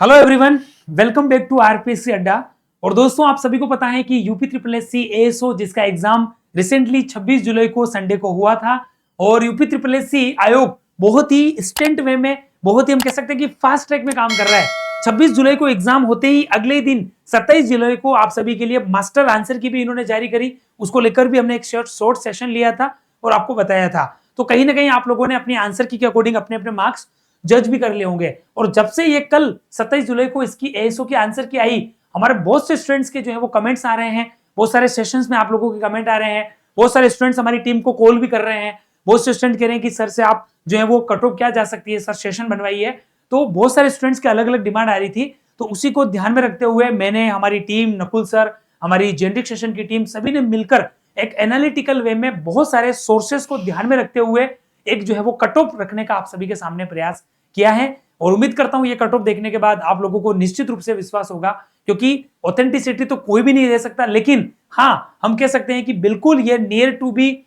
Hello everyone, welcome back to RPSC Adda. और दोस्तों, आप सभी को पता है कि UP triple S C ASO जिसका एग्जाम रिसेंटली 26 जुलाई को संडे को हुआ था और यूपी ट्रिपल एस सी आयोग बहुत ही इंस्टेंट वे में, बहुत ही हम कह सकते हैं कि फास्ट ट्रैक में काम कर रहा है। 26 जुलाई को एग्जाम होते ही अगले दिन 27 जुलाई को आप सभी के लिए मास्टर आंसर की भी इन्होंने जारी करी। उसको लेकर भी हमने एक शॉर्ट सेशन लिया था और आपको बताया था। तो कहीं ना कहीं आप लोगों ने अपनी आंसर की के अकॉर्डिंग अपने अपने मार्क्स जज भी कर लिए होंगे। और जब से ये कल 27 जुलाई को इसकी एएसओ की आंसर की आई, हमारे बहुत से स्टूडेंट्स के जो है वो कमेंट्स आ रहे हैं, बहुत सारे सेशंस में आप लोगों के कमेंट आ रहे हैं, बहुत सारे स्टूडेंट्स हमारी टीम को कॉल भी कर रहे हैं। बहुत से स्टूडेंट कह रहे हैं कि सर से आप जो है वो कट ऑफ क्या जा सकती है, सर सेशन बनवाइए। तो बहुत सारे स्टूडेंट्स की अलग अलग डिमांड आ रही थी। तो उसी को ध्यान में रखते हुए मैंने, हमारी टीम, नकुल सर, हमारी जेनेरिक सेशन की टीम, सभी ने मिलकर एक एनालिटिकल वे में बहुत सारे सोर्सेस को ध्यान में रखते हुए एक जो है वो कट ऑफ रखने का आप सभी के सामने प्रयास किया है। और उम्मीद करता हूं ये कट ऑफ देखने के बाद आप लोगों को निश्चित रूप से विश्वास होगा, क्योंकि ऑथेंटिसिटी तो कोई भी नहीं दे सकता, लेकिन हाँ, हम कह सकते हैं कि बिल्कुल ये नियर टू बी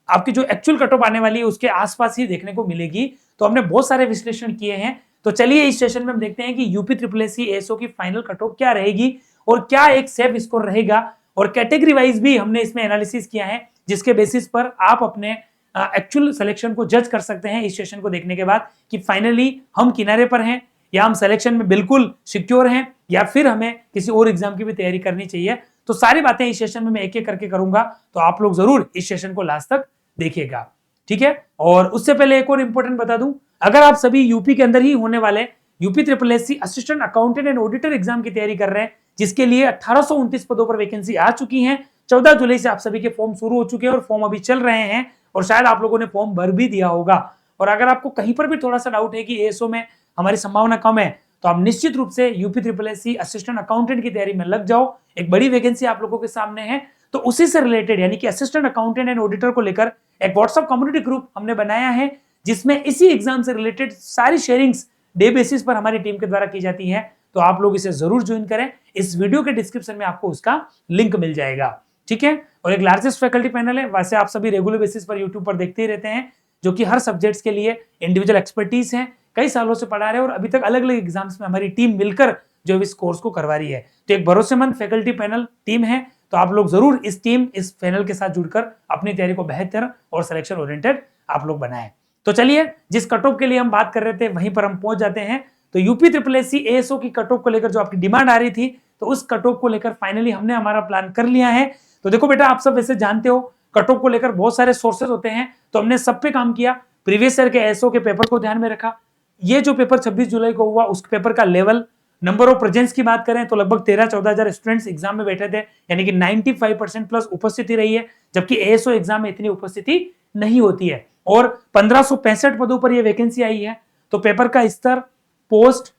आपकी जो एक्चुअल कट ऑफ आने वाली है उसके आसपास ही देखने को मिलेगी। तो हमने बहुत सारे विश्लेषण किए हैं। तो चलिए इस सेशन में हम देखते हैं कि UP triple S C ASO की फाइनल कट ऑफ क्या रहेगी और क्या एक सेफ स्कोर रहेगा। और कैटेगरी वाइज भी हमने इसमें एनालिसिस किया है, जिसके बेसिस पर आप अपने एक्चुअल सिलेक्शन को जज कर सकते हैं इस सेशन को देखने के बाद, कि फाइनली हम किनारे पर हैं या हम सिलेक्शन में बिल्कुल सिक्योर हैं या फिर हमें किसी और एग्जाम की भी तैयारी करनी चाहिए। तो सारी बातें इस सेशन में मैं एक एक करके करूंगा, तो आप लोग जरूर इस सेशन को लास्ट तक देखिएगा, ठीक है। और उससे पहले एक और इंपॉर्टेंट बता दूं, अगर आप सभी यूपी के अंदर ही होने वाले UP triple S C assistant accountant and auditor exam की तैयारी कर रहे हैं, जिसके लिए 1829 पदों पर वैकेंसी आ चुकी है। 14 जुलाई से आप सभी के फॉर्म शुरू हो चुके हैं और फॉर्म अभी चल रहे हैं और शायद आप लोगों ने फॉर्म भर भी दिया होगा। और अगर आपको कहीं पर भी थोड़ा सा डाउट है कि एएसओ में हमारी संभावना कम है, तो आप निश्चित रूप से UP triple S C assistant accountant की तैयारी में लग जाओ। एक बड़ी वैकेंसी आप लोगों के सामने है। तो उसी से रिलेटेड यानी कि असिस्टेंट अकाउंटेंट एंड ऑडिटर को लेकर एक व्हाट्सएप कम्युनिटी ग्रुप हमने बनाया है, जिसमें इसी एग्जाम से रिलेटेड सारी शेयरिंग्स डे बेसिस पर हमारी टीम के द्वारा की जाती है। तो आप लोग इसे जरूर ज्वाइन करें। इस वीडियो के डिस्क्रिप्शन में आपको उसका लिंक मिल जाएगा, ठीक है। और एक लार्जेस्ट फैकल्टी पैनल है, वैसे आप सभी रेगुलर बेसिस पर यूट्यूब पर देखते ही रहते हैं, जो कि हर सब्जेक्ट्स के लिए इंडिविजुअल एक्सपर्टीज है, कई सालों से पढ़ा रहे हैं और अभी तक अलग अलग एग्जाम्स में हमारी टीम मिलकर जो इस कोर्स को करवा रही है। तो एक भरोसेमंद फैकल्टी पैनल टीम है। तो आप लोग जरूर इस पैनल के साथ जुड़कर अपनी तैयारी को बेहतर और सिलेक्शन ओरिएंटेड आप लोग बनाएं। तो चलिए, जिस कट ऑफ के लिए हम बात कर रहे थे वहीं पर हम पहुंच जाते हैं। तो UP triple S C ASO की कट ऑफ को लेकर जो आपकी डिमांड आ रही थी, तो उस कट ऑफ को लेकर फाइनली हमने हमारा प्लान कर लिया है। तो देखो बेटा, आप सब वैसे जानते हो कट ऑफ को लेकर बहुत सारे सोर्सेज होते हैं, तो हमने सब पे काम किया। प्रीवियस ईयर के एएसओ के पेपर को ध्यान में रखा। ये जो पेपर 26 जुलाई को हुआ, उस पेपर का लेवल, नंबर ऑफ प्रेजेंस की बात करें तो लगभग 13-14 हजार स्टूडेंट्स एग्जाम में बैठे थे, यानी कि 95% प्लस उपस्थिति रही है, जबकि एएसओ एग्जाम में इतनी उपस्थिति नहीं होती है। और 1565 पदों पर यह वैकेंसी आई है। तो पेपर का स्तर, पोस्ट,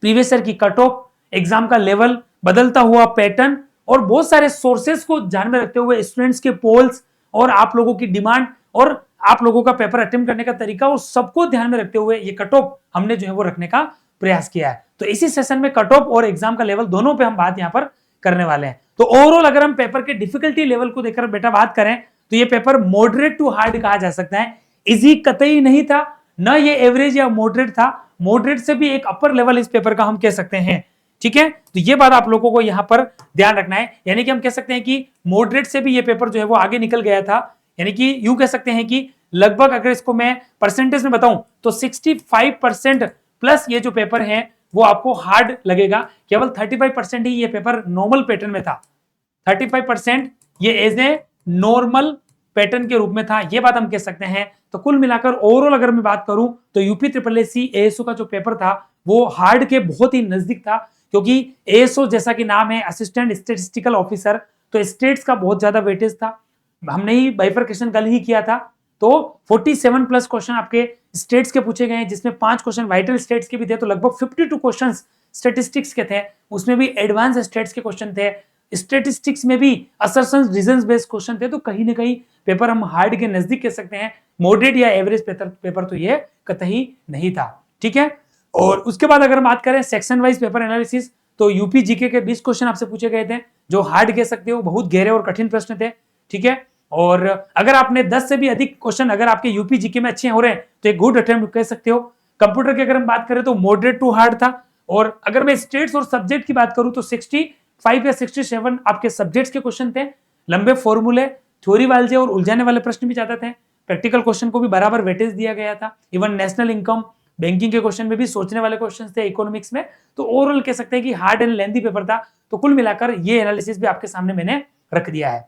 प्रीवियस ईयर की कट ऑफ, एग्जाम का लेवल, बदलता हुआ पैटर्न और बहुत सारे सोर्सेस को ध्यान में रखते हुए स्टूडेंट्स के पोल्स और आप लोगों की डिमांड और आप लोगों का पेपर अटेम्प्ट करने का तरीका और सबको ध्यान में रखते हुए ये कट ऑफ हमने जो है वो रखने का प्रयास किया है। तो इसी सेशन में कट ऑफ और एग्जाम का लेवल दोनों पे हम बात यहां पर करने वाले हैं। तो ओवरऑल अगर हम पेपर के डिफिकल्टी लेवल को देखकर बेटा बात करें, तो ये पेपर मॉडरेट टू हार्ड कहा जा सकता है। इजी कतई नहीं था, न ये एवरेज या मॉडरेट था। मॉडरेट से भी एक अपर लेवल इस पेपर का हम कह सकते हैं, ठीक है। तो ये बात आप लोगों को यहां पर ध्यान रखना है, यानी कि हम कह सकते हैं कि मॉडरेट से भी ये पेपर जो है वो आगे निकल गया था। यानी कि यूं कह सकते हैं कि लगभग अगर इसको मैं परसेंटेज में बताऊं तो 65% प्लस ये जो पेपर है वो आपको हार्ड लगेगा। केवल 35% ही ये पेपर नॉर्मल पैटर्न में था। 35% ये एज ए नॉर्मल पैटर्न के रूप में था, ये बात हम कह सकते हैं। तो कुल मिलाकर ओवरऑल अगर मैं बात करूं तो UP triple S C ASO का जो पेपर था वो हार्ड के बहुत ही नजदीक था, क्योंकि एएसओ जैसा कि नाम है, असिस्टेंट स्टैटिस्टिकल ऑफिसर, तो स्टेट्स का बहुत ज्यादा वेटेज था। हमने ही बाइफरकेशन कल ही किया था। तो 47 प्लस क्वेश्चन आपके स्टेट्स के पूछे गए हैं, जिसमें 5 क्वेश्चन वाइटल स्टेट्स के भी थे। तो लगभग 52 क्वेश्चन स्टेटिस्टिक्स के थे, उसमें भी एडवांस स्टेट्स के क्वेश्चन थे। स्टेटिस्टिक्स में भी असर्शंस रीजंस बेस्ड क्वेश्चन थे। तो कहीं ना कहीं पेपर हम हार्ड के नजदीक कह सकते हैं। मॉडरेट या एवरेज पेपर तो ये कतई नहीं था, ठीक है। और उसके बाद अगर बात करें सेक्शन वाइज पेपर एनालिसिस, तो यूपी जीके के 20 क्वेश्चन आपसे पूछे गए थे, जो हार्ड कह सकते हो, बहुत गहरे और कठिन प्रश्न थे, ठीक है। और अगर आपने 10 से भी अधिक क्वेश्चन अगर आपके यूपी जीके में अच्छे हो रहे हैं तो एक गुड अटेम्प्ट कह सकते हो। कंप्यूटर की अगर हम बात करें तो मॉडरेट टू हार्ड था, और अगर मैं स्टेट्स और सब्जेक्ट की बात करूं तो 65 या 67 आपके सब्जेक्ट्स के क्वेश्चन थे। लंबे फॉर्मूले, थ्योरी वाले और उलझाने वाले प्रश्न भी ज्यादा थे। प्रैक्टिकल क्वेश्चन को भी बराबर वेटेज दिया गया था। इवन नेशनल इनकम, बैंकिंग के क्वेश्चन में भी सोचने वाले क्वेश्चन थे, इकोनॉमिक्स में। तो ओवरऑल कह सकते हैं कि हार्ड एंड लेंथी पेपर था। तो कुल मिलाकर ये एनालिसिस भी आपके सामने मैंने रख दिया है।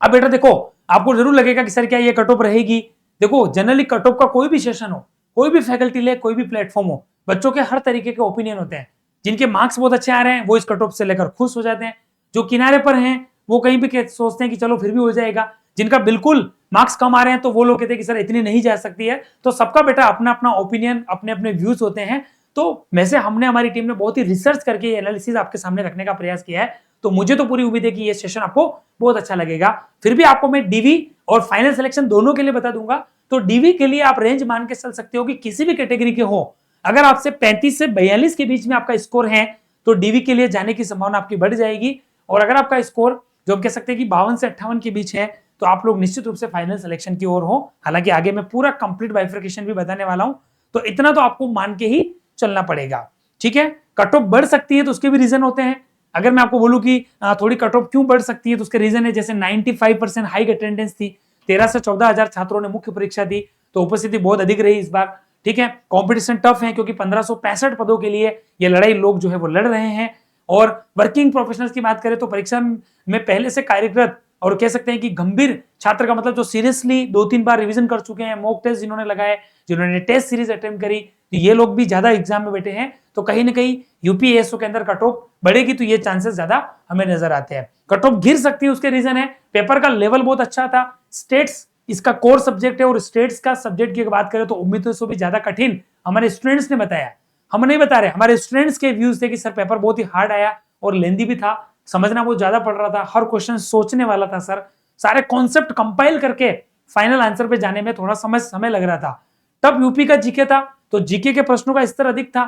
अब बेटा देखो, आपको जरूर लगेगा कि सर क्या ये कट ऑफ रहेगी। देखो जनरली कट ऑफ का कोई भी सेशन हो, कोई भी फैकल्टी ले, कोई भी प्लेटफॉर्म हो, बच्चों के हर तरीके के ओपिनियन होते हैं। जिनके मार्क्स बहुत अच्छे आ रहे हैं वो इस कट ऑफ से लेकर खुश हो जाते हैं। जो किनारे पर हैं वो कहीं भी सोचते हैं कि चलो फिर भी हो जाएगा। जिनका बिल्कुल मार्क्स कम आ रहे हैं तो वो लोग कहते हैं कि सर इतनी नहीं जा सकती है। तो सबका बेटा अपना अपना ओपिनियन, अपने अपने व्यूज होते हैं। तो वैसे हमने हमारी टीम ने बहुत ही रिसर्च करके एनालिसिस आपके सामने रखने का प्रयास किया है। तो मुझे तो पूरी उम्मीद है कि ये सेशन आपको बहुत अच्छा लगेगा। फिर भी आपको मैं डीवी और फाइनल सिलेक्शन दोनों के लिए बता दूंगा। तो डीवी के लिए आप रेंज मान के चल सकते हो कि किसी भी कैटेगरी के हो, अगर आपसे 35 से 42 के बीच में आपका स्कोर है तो डीवी के लिए जाने की संभावना आपकी बढ़ जाएगी। और अगर आपका स्कोर जो हम कह सकते हैं कि 52 से 58 के बीच है तो आप लोग निश्चित रूप से फाइनल सिलेक्शन की ओर हो। हालांकि आगे मैं पूरा कंप्लीट बाइफर्केशन भी बताने वाला हूं, तो इतना तो आपको मान के ही चलना पड़ेगा। ठीक है, कट ऑफ बढ़ सकती है तो उसके भी रीजन होते हैं। अगर मैं आपको बोलूं कि थोड़ी कट ऑफ क्यों बढ़ सकती है तो उसके रीजन है, जैसे 95% हाई अटेंडेंस थी, 13 से 14 हजार छात्रों ने मुख्य परीक्षा दी, तो उपस्थिति बहुत अधिक रही इस बार। ठीक है, कंपटीशन टफ है क्योंकि 1565 पदों के लिए ये लड़ाई लोग जो है वो लड़ रहे हैं। और वर्किंग प्रोफेशनल्स की बात करें तो परीक्षा में पहले से कार्यरत और कह सकते हैं कि गंभीर छात्र का मतलब जो सीरियसली 2-3 बार रिवीजन कर चुके हैं, मॉक टेस्ट जिन्होंने लगाए, जिन्होंने टेस्ट सीरीज अटेम्प्ट करी, तो ये लोग भी ज्यादा एग्जाम में बैठे हैं। तो कहीं ना कहीं यूपीएसओ के अंदर कट ऑफ बढ़ेगी तो ये चांसेस ज्यादा हमें नजर आते हैं। कट ऑफ गिर सकती है, उसके रीजन है पेपर का लेवल बहुत अच्छा था, स्टेट्स इसका कोर सब्जेक्ट है और स्टेट्स का सब्जेक्ट की बात करें तो उम्मीदों से भी ज्यादा कठिन हमारे स्टूडेंट्स ने बताया। हम नहीं बता रहे, हमारे स्टूडेंट्स के व्यूज थे कि सर पेपर बहुत ही हार्ड आया और लेंदी भी था, समझना बहुत ज्यादा पड़ रहा था, हर क्वेश्चन सोचने वाला था सर, सारे कॉन्सेप्ट कंपाइल करके फाइनल आंसर पे जाने में थोड़ा समय लग रहा था। तब यूपी का जीके था तो जीके के प्रश्नों का स्तर अधिक था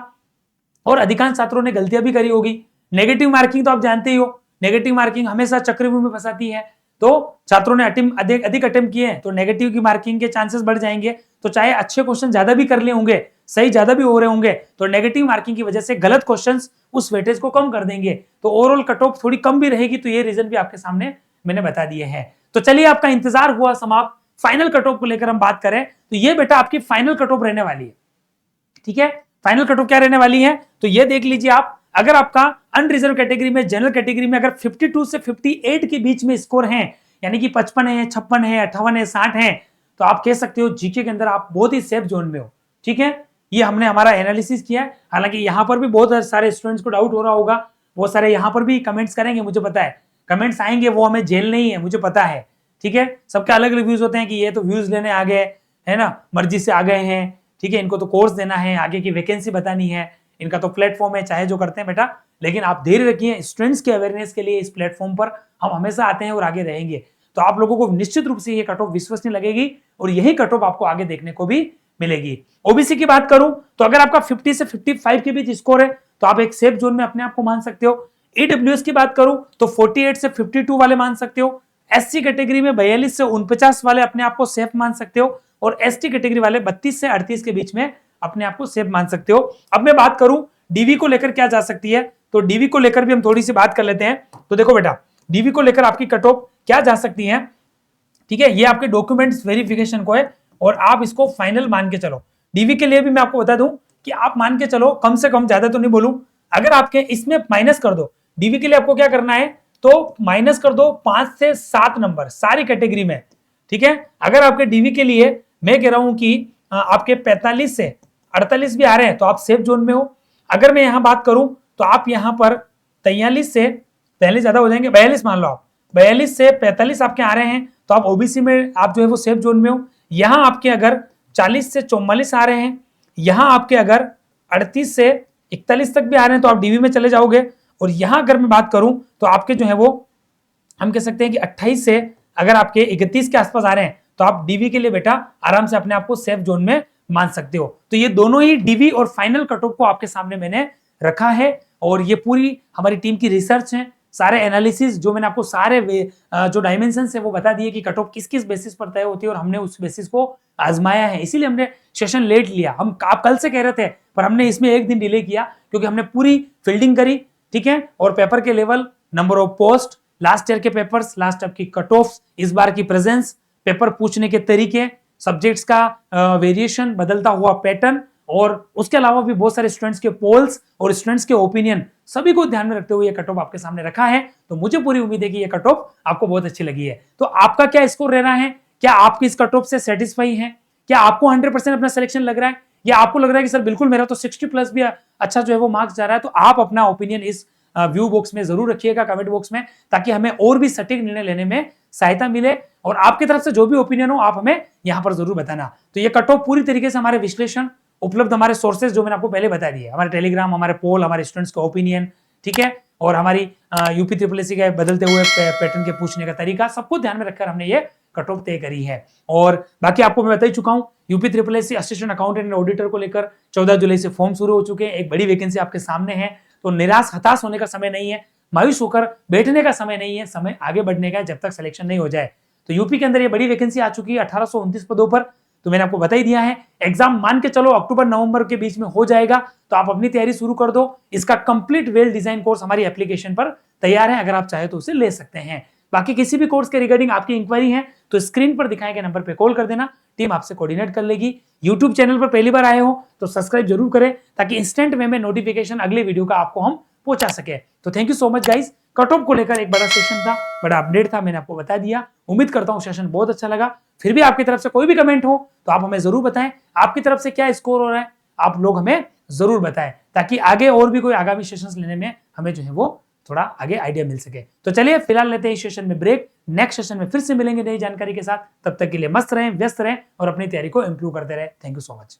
और अधिकांश छात्रों ने गलतियां भी करी होगी। नेगेटिव मार्किंग तो आप जानते ही हो, नेगेटिव मार्किंग हमेशा चक्रव्यूह में फंसाती है। तो छात्रों ने अधिक अटेम्प्ट किए तो नेगेटिव की मार्किंग के चांसेस बढ़ जाएंगे। तो चाहे अच्छे क्वेश्चन ज्यादा भी कर लिए होंगे, सही ज्यादा भी हो रहे होंगे, तो नेगेटिव मार्किंग की वजह से गलत क्वेश्चंस उस वेटेज को कम कर देंगे। तो ओवरऑल कट ऑफ थोड़ी कम भी रहेगी। तो ये रीजन भी आपके सामने मैंने बता दिए हैं। तो चलिए, आपका इंतजार हुआ समाप्त। फाइनल कट ऑफ को लेकर हम बात करें तो ये बेटा आपकी फाइनल कट ऑफ रहने वाली है। ठीक है, फाइनल कट ऑफ क्या रहने वाली है तो ये देख लीजिए आप। अगर आपका अनरिजर्व कैटेगरी में, जनरल कैटेगरी में अगर 52 से 58 के बीच में स्कोर है, यानी कि 55 है, 56 है, 58 है, 60 है, तो आप कह सकते हो जीके के अंदर आप बहुत ही सेफ जोन में हो। ठीक है, ये हमने हमारा एनालिसिस किया है। हालांकि यहाँ पर भी बहुत सारे स्टूडेंट्स को डाउट हो रहा होगा, बहुत सारे यहाँ पर भी कमेंट्स करेंगे, मुझे पता है कमेंट्स आएंगे, वो हमें जेल नहीं है, मुझे पता है। ठीक है, सबके अलग अलग व्यूज होते हैं कि ये तो व्यूज लेने आ गए है ना, मर्जी से आ गए हैं। ठीक है, इनको तो कोर्स देना है, आगे की वैकेंसी बतानी है, इनका तो प्लेटफॉर्म है, चाहे जो करते हैं बेटा। लेकिन आप धैर्य रखिए, स्टूडेंट्स के अवेयरनेस के लिए इस प्लेटफॉर्म पर हम हमेशा आते हैं और आगे रहेंगे। तो आप लोगों को निश्चित रूप से ये कट ऑफ विश्वसनीय लगेगी और यही कट ऑफ आपको आगे देखने को भी मिलेगी। ओबीसी की बात करूं तो अगर आपका 50 से 55 के बीच स्कोर है तो आप एक सेफ जोन में अपने आप को मान सकते हो। ईडब्ल्यूएस की बात करूं तो 48 से 52 वाले मान सकते हो। एससी कैटेगरी में 42 से 49 वाले अपने आप को सेफ मान सकते हो और एसटी कैटेगरी वाले 32 से 38 के बीच में अपने आप को सेफ मान सकते हो। अब मैं बात करूं डीवी को लेकर क्या जा सकती है, तो डीवी को लेकर भी हम थोड़ी सी बात कर लेते हैं। तो देखो बेटा, डीवी को लेकर आपकी कट ऑफ क्या जा सकती है। ठीक है, ये आपके डॉक्यूमेंट्स वेरिफिकेशन को है और आप इसको फाइनल मान के चलो। डीवी के लिए भी मैं आपको बता दूं कि आप मान के चलो, कम से कम, ज्यादा तो नहीं बोलूं, अगर आपके इसमें माइनस कर दो, डीवी के लिए आपको क्या करना है तो माइनस कर दो 5 से 7 नंबर सारी कैटेगरी में। ठीक है, अगर आपके डीवी के लिए मैं कह रहा हूं कि आपके 45 से 48 भी आ रहे हैं तो आप सेफ जोन में हो। अगर मैं यहां बात करूं तो आप यहां पर 43 से 43 ज्यादा हो जाएंगे, 42 मान लो आप, 42 से 45 आपके आ रहे हैं तो आप ओबीसी में आप जो है वो सेफ जोन में हो। यहां आपके अगर 40 से 44 आ रहे हैं, यहां आपके अगर 38 से 41 तक भी आ रहे हैं तो आप डीवी में चले जाओगे। और यहां अगर मैं बात करूं तो आपके जो है वो हम कह सकते हैं कि 28 से अगर आपके 31 के आसपास आ रहे हैं तो आप डीवी के लिए बेटा आराम से अपने आप को सेफ जोन में मान सकते हो। तो ये दोनों ही डीवी और फाइनल कट ऑफ को आपके सामने मैंने रखा है और ये पूरी हमारी टीम की रिसर्च है। सारे एनालिसिस जो मैंने आपको सारे जो डायमेंशन है वो बता दिए कि कट ऑफ किस किस बेसिस पर तय होती है और हमने उस बेसिस को आजमाया है, इसीलिए हमने सेशन लेट लिया। हम आप कल से कह रहे थे पर हमने इसमें एक दिन डिले किया क्योंकि हमने पूरी फील्डिंग करी, ठीक है। और पेपर के level, number of post, last year के पेपर्स, लास्ट ईयर की कट ऑफ, इस बार की प्रेजेंस, पेपर पूछने के तरीके, सब्जेक्ट्स का वेरिएशन, बदलता हुआ पैटर्न, और उसके अलावा भी बहुत सारे स्टूडेंट्स के पोल्स और स्टूडेंट्स के ओपिनियन, सभी को ध्यान में रखते हुए ये कट ऑफ आपके सामने रखा है। तो मुझे पूरी उम्मीद है कि ये कट ऑफ आपको बहुत अच्छी लगी है। तो आपका क्या स्कोर रहना है? क्या आपकी इस कट ऑफ से सेटिस्फाई है? क्या आपको 100% अपना सिलेक्शन लग रहा है, या आपको लग रहा है कि सर बिल्कुल मेरा तो 60+ भी अच्छा जो है वो मार्क्स जा रहा है? तो आप अपना ओपिनियन इस व्यू बॉक्स में जरूर रखिएगा, कमेंट बॉक्स में, ताकि हमें और भी सटीक निर्णय लेने में सहायता मिले। और आपकी तरफ से जो भी ओपिनियन हो आप हमें यहां पर जरूर बताना। तो ये कट ऑफ पूरी तरीके से हमारे विश्लेषण, उपलब्ध हमारे सोर्सेज जो मैंने आपको पहले बता दिए, हमारे टेलीग्राम, हमारे पोल, हमारे स्टूडेंट्स का ओपिनियन, ठीक है, और हमारी यूपी ट्रिपल के बदलते हुए पैटर्न के पूछने का तरीका, सबको ध्यान में रखकर हमने ये कट ऑफ तय करी है। और बाकी आपको मैं बता ही चुका हूं, UP triple assistant accountant and auditor को लेकर 14 जुलाई से फॉर्म शुरू हो चुके हैं। एक बड़ी वैकेंसी आपके सामने है, तो निराश हताश होने का समय नहीं है, मायूस होकर बैठने का समय नहीं है, समय आगे बढ़ने का है जब तक सिलेक्शन नहीं हो जाए। तो यूपी के अंदर ये बड़ी वैकेंसी आ चुकी है 1829 पदों पर। तो मैंने आपको बता ही दिया है, एग्जाम मान के चलो अक्टूबर नवंबर के बीच में हो जाएगा, तो आप अपनी तैयारी शुरू कर दो। इसका कंप्लीट वेल डिजाइन कोर्स हमारी एप्लीकेशन पर तैयार है, अगर आप चाहे तो उसे ले सकते हैं। बाकी किसी भी कोर्स के रिगार्डिंग आपकी इंक्वायरी है तो स्क्रीन पर दिखाए गए नंबर पर कॉल कर देना, टीम आपसे कोऑर्डिनेट कर लेगी। यूट्यूब चैनल पर पहली बार आए हो तो सब्सक्राइब जरूर करें, ताकि इंस्टेंट वे में नोटिफिकेशन अगले वीडियो का आपको हम पहुंचा सके। तो thank you so much guys. Cut off को लेकर एक बड़ा सेशन था, बड़ा अपडेट था, मैंने आपको बता दिया। उम्मीद करता हूं सेशन बहुत अच्छा लगा। फिर भी आपकी तरफ से कोई भी कमेंट हो तो आप हमें जरूर बताएं, आपकी तरफ से क्या स्कोर हो रहा है आप लोग हमें जरूर बताएं, ताकि आगे और भी कोई आगामी सेशंस लेने में हमें जो है वो थोड़ा आगे आइडिया मिल सके। तो चलिए फिलहाल लेते हैं इस सेशन में ब्रेक, नेक्स्ट सेशन में फिर से मिलेंगे नई जानकारी के साथ। तब तक के लिए मस्त रहें, व्यस्त रहें और अपनी तैयारी को इंप्रूव करते रहें। Thank you so much.